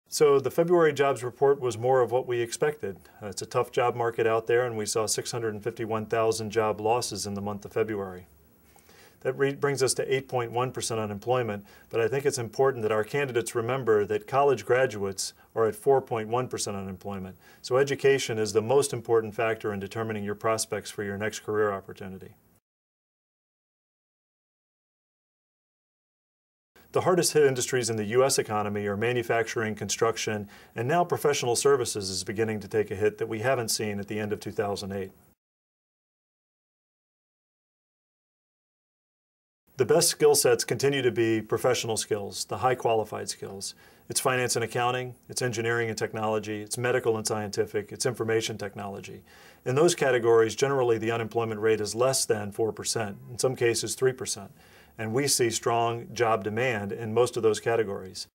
So the February jobs report was more of what we expected. It's a tough job market out there, and we saw 651,000 job losses in the month of February. That brings us to 8.1% unemployment, but I think it's important that our candidates remember that college graduates are at 4.1% unemployment. So education is the most important factor in determining your prospects for your next career opportunity. The hardest hit industries in the U.S. economy are manufacturing, construction, and now professional services is beginning to take a hit that we haven't seen at the end of 2008. The best skill sets continue to be professional skills, the high qualified skills. It's finance and accounting, it's engineering and technology, it's medical and scientific, it's information technology. In those categories, generally the unemployment rate is less than 4%, in some cases 3%. And we see strong job demand in most of those categories.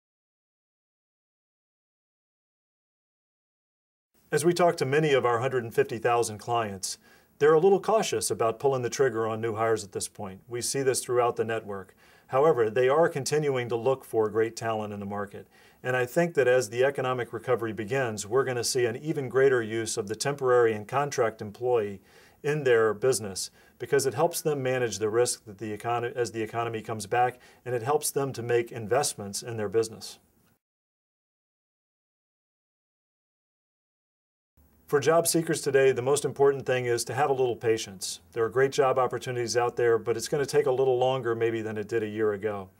As we talk to many of our 150,000 clients, they're a little cautious about pulling the trigger on new hires at this point. We see this throughout the network. However, they are continuing to look for great talent in the market. And I think that as the economic recovery begins, we're going to see an even greater use of the temporary and contract employee in their business, because it helps them manage the risk that as the economy comes back, and it helps them to make investments in their business. For job seekers today, the most important thing is to have a little patience. There are great job opportunities out there, but it's going to take a little longer maybe than it did a year ago.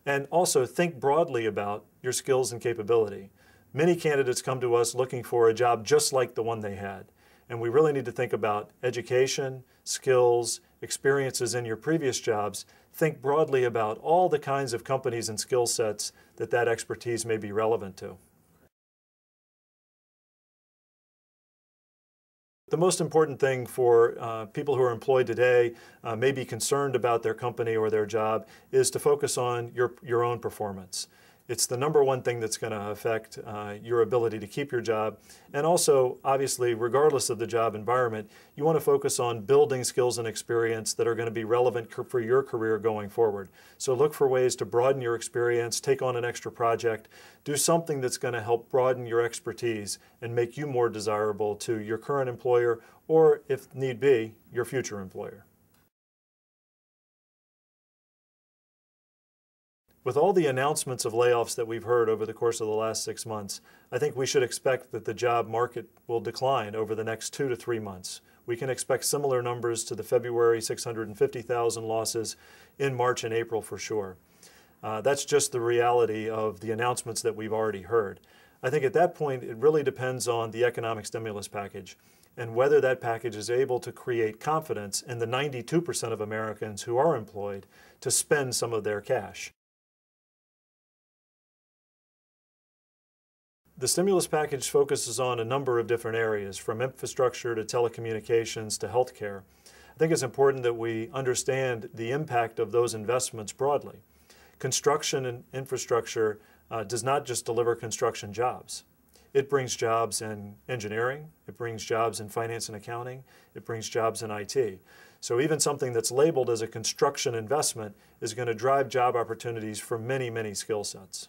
And also think broadly about your skills and capability. Many candidates come to us looking for a job just like the one they had. And we really need to think about education, skills, experiences in your previous jobs. Think broadly about all the kinds of companies and skill sets that expertise may be relevant to. The most important thing for people who are employed today, may be concerned about their company or their job, is to focus on your own performance. It's the number one thing that's going to affect your ability to keep your job. And also, obviously, regardless of the job environment, you want to focus on building skills and experience that are going to be relevant for your career going forward. So look for ways to broaden your experience, take on an extra project, do something that's going to help broaden your expertise and make you more desirable to your current employer or, if need be, your future employer. With all the announcements of layoffs that we've heard over the course of the last 6 months, I think we should expect that the job market will decline over the next 2 to 3 months. We can expect similar numbers to the February 650,000 losses in March and April for sure. That's just the reality of the announcements that we've already heard. I think at that point it really depends on the economic stimulus package and whether that package is able to create confidence in the 92% of Americans who are employed to spend some of their cash. The stimulus package focuses on a number of different areas, from infrastructure to telecommunications to healthcare. I think it's important that we understand the impact of those investments broadly. Construction and infrastructure does not just deliver construction jobs. It brings jobs in engineering, it brings jobs in finance and accounting, it brings jobs in IT. So even something that's labeled as a construction investment is going to drive job opportunities for many, many skill sets.